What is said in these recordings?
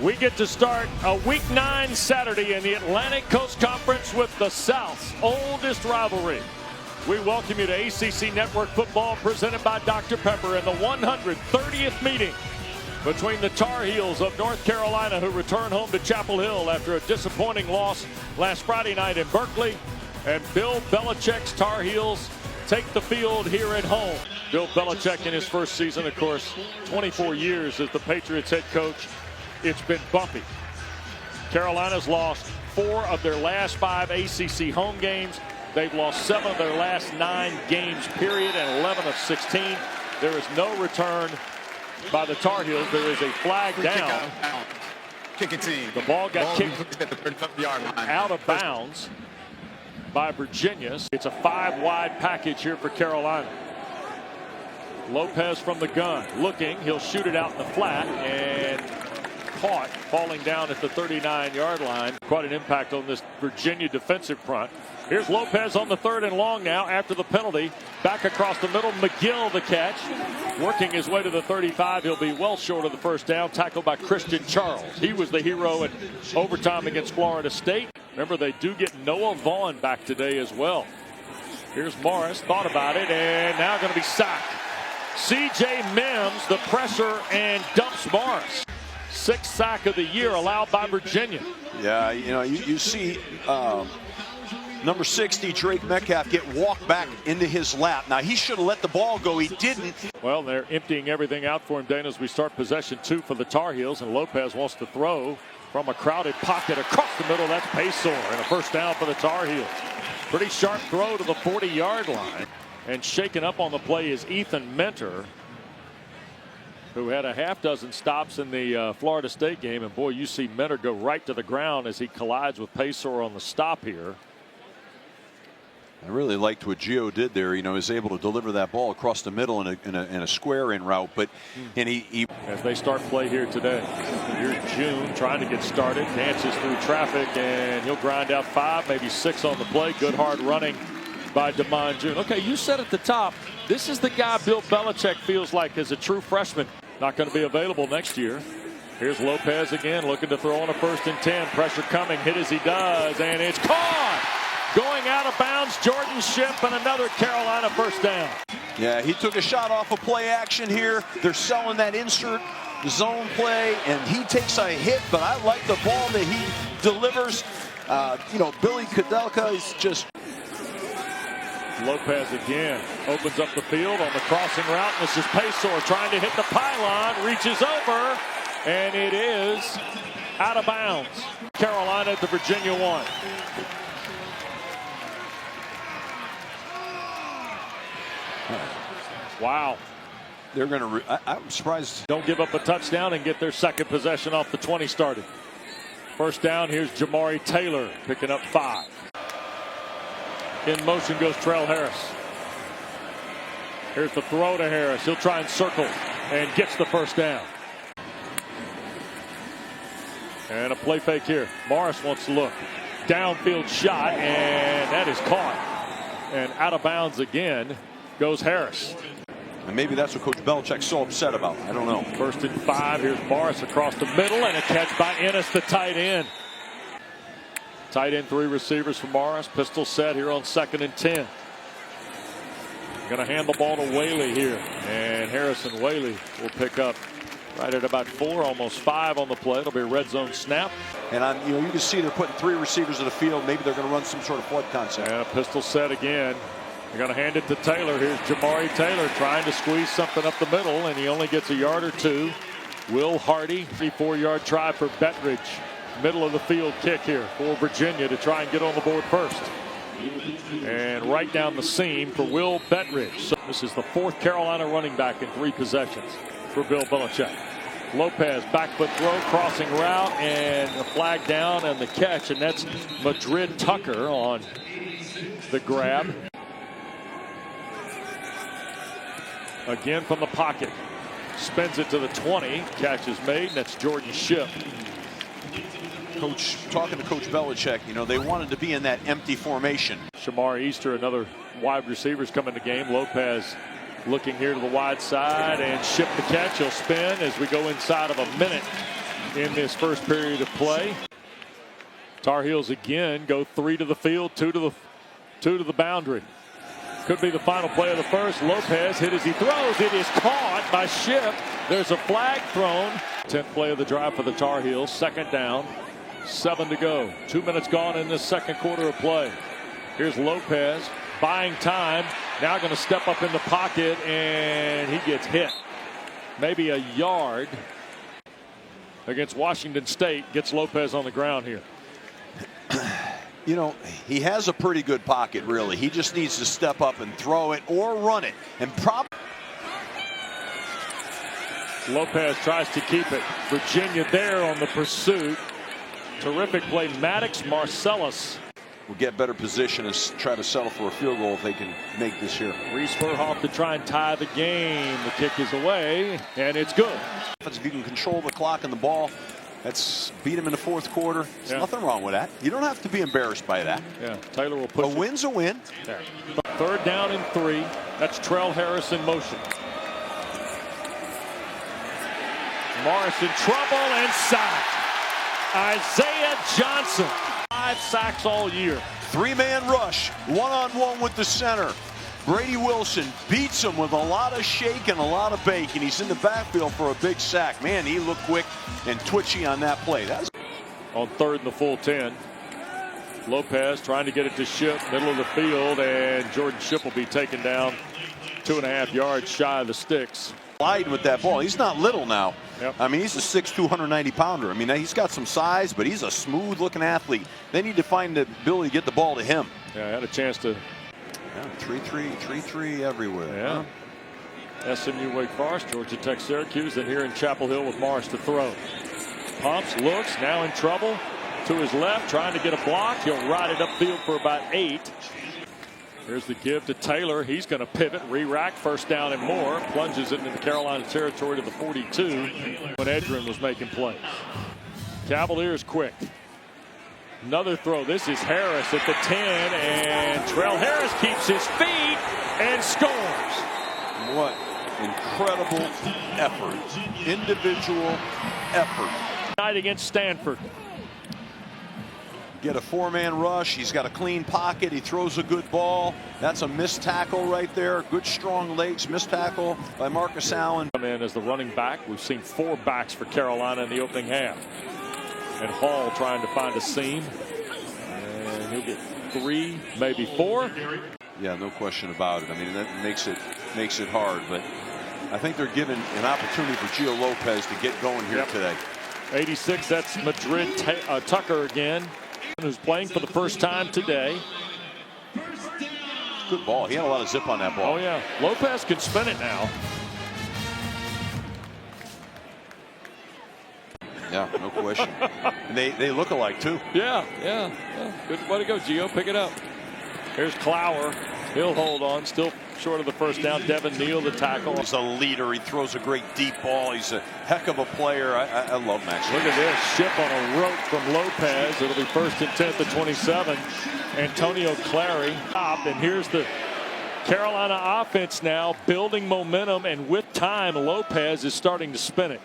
We get to start a Week 9 Saturday in the Atlantic Coast Conference with the South's oldest rivalry. We welcome you to ACC Network Football presented by Dr. Pepper in the 130th meeting between the Tar Heels of North Carolina, who return home to Chapel Hill after a disappointing loss last Friday night in Berkeley, and Bill Belichick's Tar Heels take the field here at home. Bill Belichick in his first season, of course, 24 years as the Patriots head coach. It's been bumpy. Carolina's lost 4 of their last 5 ACC home games. They've lost 7 of their last 9 games, period, and 11 of 16. There is no return by the Tar Heels. There is a flag down. Kicking team. The ball got kicked at the 35-yard line. out of bounds by Virginia. It's a 5-wide package here for Carolina. Lopez from the gun, looking. He'll shoot it out in the flat and caught, falling down at the 39-yard line. Quite an impact on this Virginia defensive front. Here's Lopez on the 3rd and long now after the penalty. Back across the middle, McGill the catch. Working his way to the 35. He'll be well short of the first down. Tackled by Christian Charles. He was the hero in overtime against Florida State. Remember, they do get Noah Vaughn back today as well. Here's Morris, thought about it, and now going to be sacked. C.J. Mims, the pressure, and dumps Morris. 6th sack of the year allowed by Virginia. Yeah, you know, you see number 60, Drake Metcalf, get walked back into his lap. Now, he should have let the ball go. He didn't. Well, they're emptying everything out for him, Dana, as we start possession 2 for the Tar Heels, and Lopez wants to throw from a crowded pocket across the middle. That's Paysour, and a first down for the Tar Heels. Pretty sharp throw to the 40-yard line. And shaken up on the play is Ethan Mentor, who had a half-dozen stops in the Florida State game. And boy, you see Mentor go right to the ground as he collides with Paysour on the stop here. I really liked what Gio did there. You know, he was able to deliver that ball across the middle in a square-in route. But and he as they start play here today. Here's June trying to get started, dances through traffic, and he'll grind out 5, maybe 6 on the play. Good hard running by Damon June. Okay, you said at the top, this is the guy Bill Belichick feels like is a true freshman. Not going to be available next year. Here's Lopez again, looking to throw on a 1st and 10. Pressure coming, hit as he does, and it's caught! Going out of bounds, Jordan Shipp, and another Carolina first down. Yeah, he took a shot off of play action here. They're selling that insert zone play, and he takes a hit, but I like the ball that he delivers. You know, Billy Kudelka is just... Lopez again opens up the field on the crossing route. And this is Paysour trying to hit the pylon, reaches over, and it is out of bounds. Carolina at the Virginia 1. Wow. They're going to, I'm surprised. Don't give up a touchdown and get their 2nd possession off the 20 started. First down, here's Jamari Taylor picking up 5. In motion goes Trell Harris. Here's the throw to Harris. He'll try and circle and gets the first down. And a play fake here. Morris wants to look. Downfield shot, and that is caught. And out of bounds again goes Harris. And maybe that's what Coach Belichick's so upset about. I don't know. 1st and 5. Here's Morris across the middle, and a catch by Ennis, the tight end. Tight end 3 receivers for Morris. Pistol set here on 2nd and 10. Going to hand the ball to Whaley here. And Harrison Whaley will pick up right at about 4, almost 5 on the play. It'll be a red zone snap. And you know, you can see they're putting 3 receivers in the field. Maybe they're going to run some sort of flood concept. And a pistol set again. They're going to hand it to Taylor. Here's Jamari Taylor trying to squeeze something up the middle, and he only gets a yard or 2. Will Hardy, 34-yard try for Bettridge. Middle of the field kick here for Virginia to try and get on the board first. And right down the seam for Will Bettridge. So this is the 4th Carolina running back in 3 possessions for Bill Belichick. Lopez, back foot throw, crossing route, and the flag down and the catch. And that's Madrid Tucker on the grab. Again from the pocket. Spins it to the 20. Catch is made, and that's Jordan Shipp. Coach, talking to Coach Belichick, you know, they wanted to be in that empty formation. Shamar Easter, another wide receivers come in the game. Lopez looking here to the wide side, and Shipp the catch. He'll spin as we go inside of a minute in this first period of play. Tar Heels again go 3 to the field, 2 to the boundary. Could be the final play of the first. Lopez hit as he throws. It is caught by Ship. There's a flag thrown. 10th play of the drive for the Tar Heels. Second down. 7 to go. 2 minutes gone in this second quarter of play. Here's Lopez buying time. Now going to step up in the pocket, and he gets hit. Maybe a yard against Washington State. Gets Lopez on the ground here. You know, he has a pretty good pocket, really. He just needs to step up and throw it or run it. And Lopez tries to keep it. Virginia there on the pursuit. Terrific play. Maddox Marcellus will get better position and try to settle for a field goal if they can make this here. Reese Verhoff to try and tie the game. The kick is away, and it's good. If you can control the clock and the ball, that's beat him in the fourth quarter. There's nothing wrong with that. You don't have to be embarrassed by that. Yeah, Taylor will push a win's a win. There. Third down and 3. That's Trell Harris in motion. Morris in trouble and sacked. Isaiah Johnson. 5 sacks all year. 3-man rush, one-on-one with the center. Brady Wilson beats him with a lot of shake and a lot of bake, and he's in the backfield for a big sack. Man, he looked quick and twitchy on that play. On 3rd and the full 10. Lopez trying to get it to Ship, middle of the field, and Jordan Ship will be taken down 2.5 yards shy of the sticks. Sliding with that ball. He's not little now. Yep. I mean, he's a 6'2", 190-pounder. I mean, he's got some size, but he's a smooth-looking athlete. They need to find the ability to get the ball to him. Yeah, I had a chance to. Yeah, 3-3 everywhere. Yeah. Huh? SMU, Wake Forest, Georgia Tech, Syracuse, and here in Chapel Hill with Morris to throw. Pumps, looks, now in trouble. To his left, trying to get a block. He'll ride it upfield for about 8. Here's the give to Taylor. He's going to pivot, re-rack, first down and more. Plunges it into the Carolina territory to the 42 when Edgerrin was making plays. Cavaliers quick. Another throw. This is Harris at the 10, and Trell Harris keeps his feet and scores. What incredible effort. Individual effort. Night against Stanford. Get a 4-man rush. He's got a clean pocket. He throws a good ball. That's a missed tackle right there. Good strong legs. Missed tackle by Marcus Allen. Come in as the running back. We've seen 4 backs for Carolina in the opening half. And Hall trying to find a seam. And he'll get 3, maybe 4. Yeah, no question about it. I mean, that makes it hard. But I think they're given an opportunity for Gio Lopez to get going here today. 86, that's Madrid Tucker again, who's playing for the first time today. Good ball. He had a lot of zip on that ball. Oh, yeah. Lopez can spin it now. Yeah, no question. And they look alike, too. Yeah. Good way to go, Gio. Pick it up. Here's Clower. He'll hold on. Still short of the first down. Devin Neal, the tackle. He's a leader. He throws a great deep ball. He's a heck of a player. I love Max. Look at this. Ship on a rope from Lopez. It'll be 1st and 10 to 27. Antonio Clary. And here's the Carolina offense now building momentum. And with time, Lopez is starting to spin it.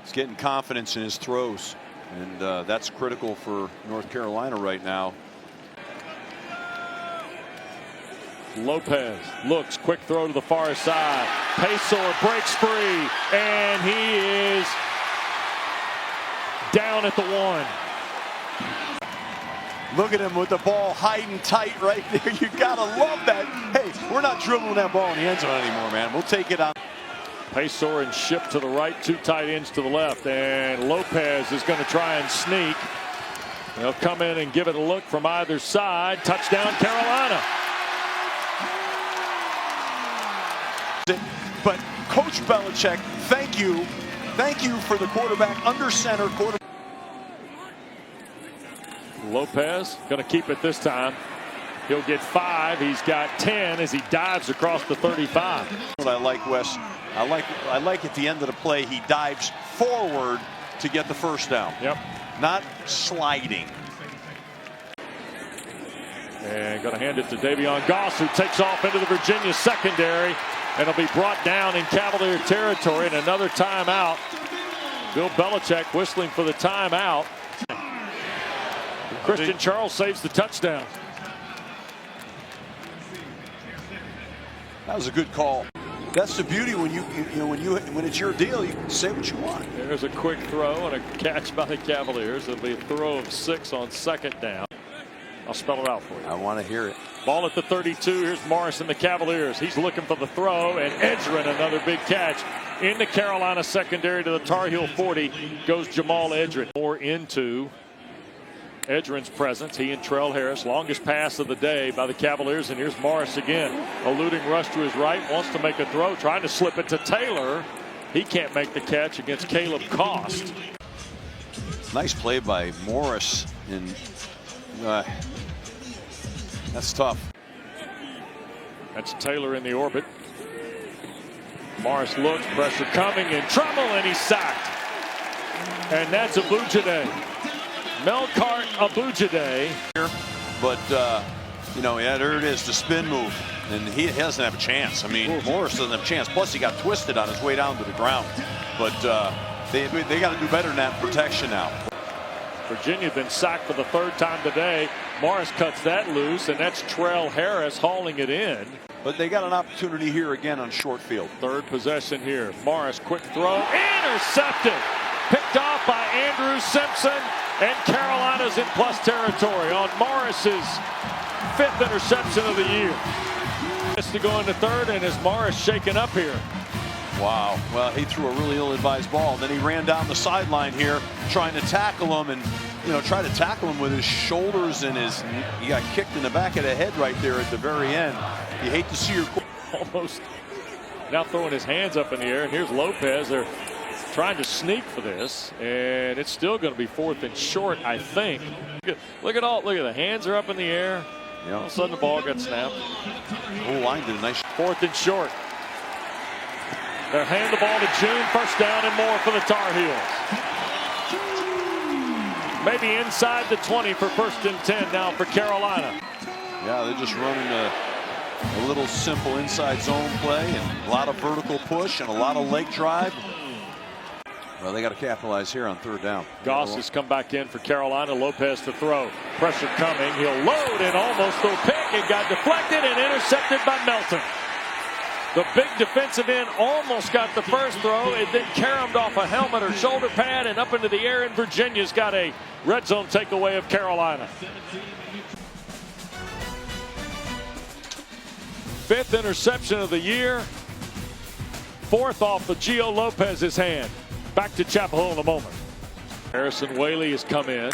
He's getting confidence in his throws. And that's critical for North Carolina right now. Lopez looks, quick throw to the far side. Paysor breaks free, and he is down at the 1. Look at him with the ball hiding tight right there. You gotta love that. Hey, we're not dribbling that ball in the end zone anymore, man. We'll take it on. Paysor and Ship to the right, 2 tight ends to the left, and Lopez is going to try and sneak. They'll come in and give it a look from either side. Touchdown, Carolina. But Coach Belichick, thank you for the quarterback under center quarterback. Lopez going to keep it this time. He'll get 5. He's got 10 as he dives across the 35. What I like, Wes, I like at the end of the play he dives forward to get the first down. Yep. Not sliding. And going to hand it to Davion Goss, who takes off into the Virginia secondary. And it'll be brought down in Cavalier territory, and another timeout Bill Belichick whistling for the timeout. Christian Charles saves the touchdown. That was a good call. That's the beauty when when it's your deal, you can say what you want. There's a quick throw and a catch by the Cavaliers. It'll be a throw of 6 on second down. I'll spell it out for you. I want to hear it. Ball at the 32. Here's Morris and the Cavaliers. He's looking for the throw, and Edgerrin another big catch. In the Carolina secondary to the Tar Heel 40 goes Jamal Edgerrin. More into Edgerin's presence. He and Trell Harris. Longest pass of the day by the Cavaliers. And here's Morris again. Eluding rush to his right. Wants to make a throw. Trying to slip it to Taylor. He can't make the catch against Caleb Cost. Nice play by Morris. And that's tough. That's Taylor in the orbit. Morris looks, pressure coming, in trouble, and he's sacked. And that's Abujade. Melkart Abujade. But, yeah, there it is, the spin move. And he doesn't have a chance. I mean, Morris doesn't have a chance. Plus, he got twisted on his way down to the ground. But they got to do better than that protection now. Virginia been sacked for the 3rd time today. Morris cuts that loose, and that's Trell Harris hauling it in. But they got an opportunity here again on short field. 3rd possession here. Morris, quick throw, intercepted. Picked off by Andrew Simpson, and Carolina's in plus territory on Morris's 5th interception of the year. It's to go into 3rd, and is Morris shaken up here? Wow. Well, he threw a really ill-advised ball. Then he ran down the sideline here trying to tackle him, and try to tackle him with his shoulders and he got kicked in the back of the head right there at the very end. You hate to see your almost now throwing his hands up in the air, and here's Lopez. They're trying to sneak for this, and it's still going to be 4th and short, I think. Look at the hands are up in the air. All of a sudden the ball got snapped. Whole line did a nice 4th and short. They'll hand the ball to June. 1st down and more for the Tar Heels. Maybe inside the 20 for 1st and 10 now for Carolina. Yeah, they're just running a little simple inside zone play and a lot of vertical push and a lot of leg drive. Well, they got to capitalize here on 3rd down. Goss has come back in for Carolina. Lopez to throw. Pressure coming. He'll load and almost throw pick. It got deflected and intercepted by Melton. The big defensive end almost got the first throw. It then caromed off a helmet or shoulder pad and up into the air, and Virginia's got a red zone takeaway of Carolina. 5th interception of the year. 4th off of Gio Lopez's hand. Back to Chapel Hill in a moment. Harrison Whaley has come in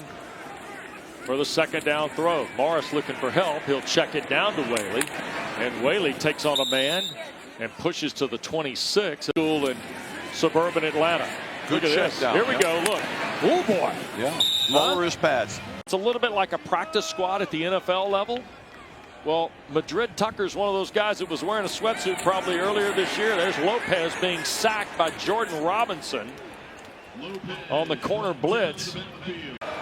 for the 2nd down throw. Morris looking for help. He'll check it down to Whaley, and Whaley takes on a man and pushes to the 26. School in suburban Atlanta. Good Look at check this. down. Here we go. Look. Oh boy. Yeah. Lower his pads. It's a little bit like a practice squad at the NFL level. Well, Madrid Tucker's one of those guys that was wearing a sweatsuit probably earlier this year. There's Lopez being sacked by Jordan Robinson on the corner blitz.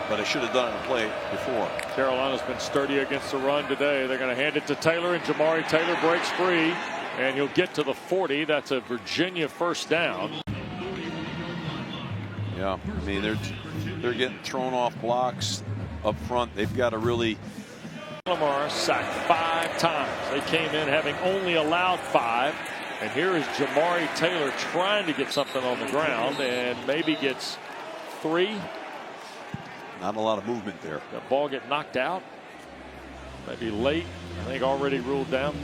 But I should have done it in play before. Carolina's been sturdy against the run today. They're going to hand it to Taylor, and Jamari Taylor breaks free, and he'll get to the 40. That's a Virginia 1st down. Yeah, I mean, they're getting thrown off blocks up front. They've got to really. Lamar sacked 5 times. They came in having only allowed 5. And here is Jamari Taylor trying to get something on the ground, and maybe gets 3. Not a lot of movement there. The ball get knocked out. Maybe late. I think already ruled down.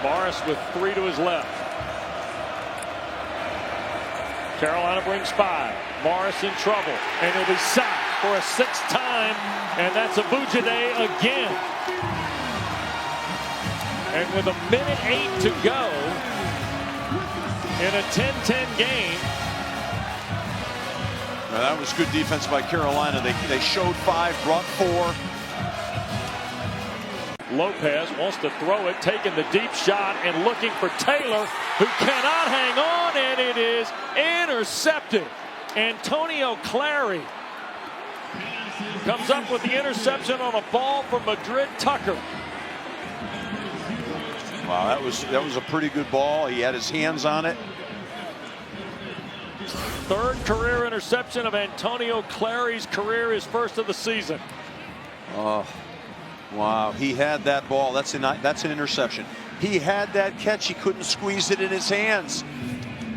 Morris with 3 to his left. Carolina brings 5. Morris in trouble, and he'll be sacked for a 6th time, and that's Abujade again. And with 1:08 to go in a 10-10 game. Now, that was good defense by Carolina. They showed 5, brought 4. Lopez wants to throw it, taking the deep shot and looking for Taylor, who cannot hang on, and it is intercepted. Antonio Clary comes up with the interception on a ball from Madrid Tucker. Wow, that was a pretty good ball. He had his hands on it. Third career interception of Antonio Clary's career, his first of the season. Oh, wow. He had that ball. That's an interception. He had that catch. He couldn't squeeze it in his hands.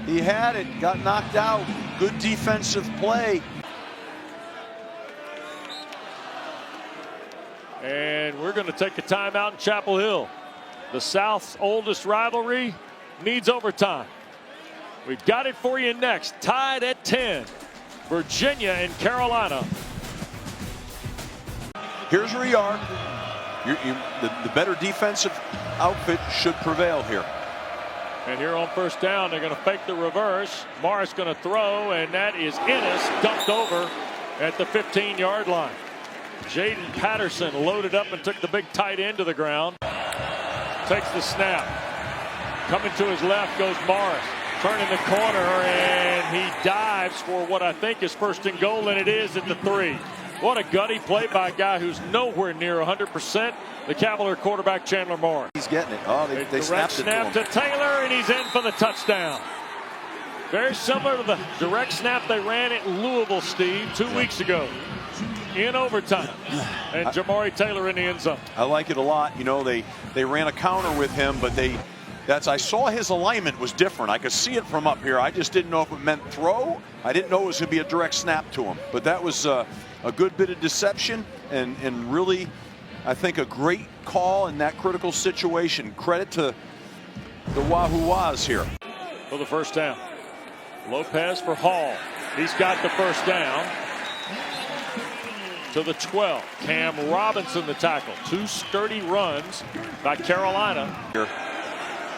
He had it. Got knocked out. Good defensive play. And we're going to take a timeout in Chapel Hill. The South's oldest rivalry needs overtime. We've got it for you next. Tied at 10. Virginia and Carolina. Here's where you are. The better defensive outfit should prevail here. And here on first down, they're going to fake the reverse. Morris going to throw, and that is Ennis dumped over at the 15-yard line. Jaden Patterson loaded up and took the big tight end to the ground. Takes the snap. Coming to his left goes Morris. Turning the corner, and he dives for what I think is first and goal, and it is at the 3. What a gutty play by a guy who's nowhere near 100%. The Cavalier quarterback, Chandler Morris. He's getting it. Oh, they snapped it to him. To Taylor, and he's in for the touchdown. Very similar to the direct snap they ran at Louisville, Steve, 2 weeks ago in overtime. And Jamari Taylor in the end zone. I like it a lot. You know, they ran a counter with him, but I saw his alignment was different. I could see it from up here. I just didn't know if it meant throw. I didn't know it was going to be a direct snap to him. But that was a good bit of deception and really, I think, a great call in that critical situation. Credit to the Wahoo-Wahs here. For the first down. Lopez for Hall. He's got the first down. To the 12. Cam Robinson the tackle. 2 sturdy runs by Carolina. Here.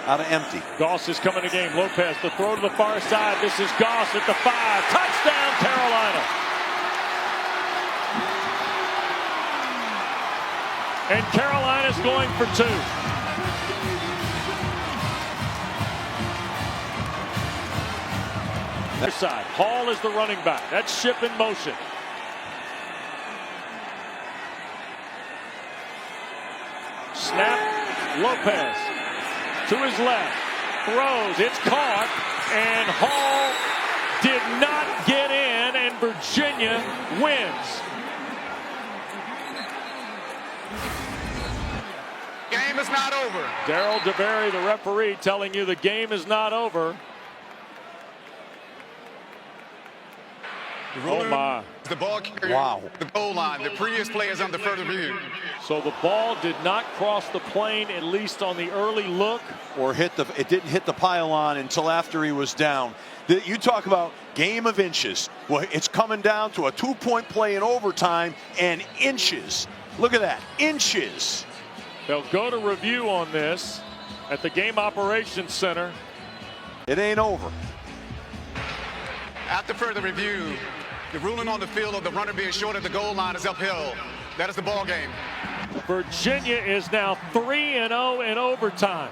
Out of empty. Goss is coming to game. Lopez, the throw to the far side. This is Goss at the 5. Touchdown, Carolina. And Carolina's going for 2. Other side. Hall is the running back. That's ship in motion. Snap. Lopez. To his left, throws, it's caught, and Hall did not get in, and Virginia wins. Game is not over. Darryl DeBerry, the referee, telling you the game is not over. Oh my. The ball carrier, wow. The goal line. The previous play is under further review. So the ball did not cross the plane, at least on the early look. Or it didn't hit the pylon until after he was down. You talk about game of inches. Well, it's coming down to a 2-point play in overtime and inches. Look at that, inches. They'll go to review on this at the Game Operations Center. It ain't over. After further review, the ruling on the field of the runner being short of the goal line is uphill. That is the ball game. Virginia is now 3-0 in overtime.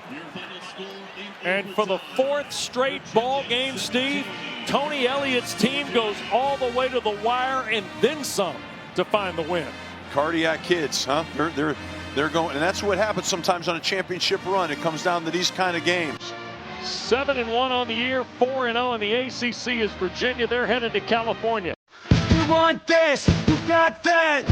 And for the 4th straight ball game, Steve, Tony Elliott's team goes all the way to the wire and then some to find the win. Cardiac kids, huh? They're going, and that's what happens sometimes on a championship run. It comes down to these kind of games. 7-1 on the year, 4-0 in the ACC is Virginia. They're headed to California. You want this? You got that?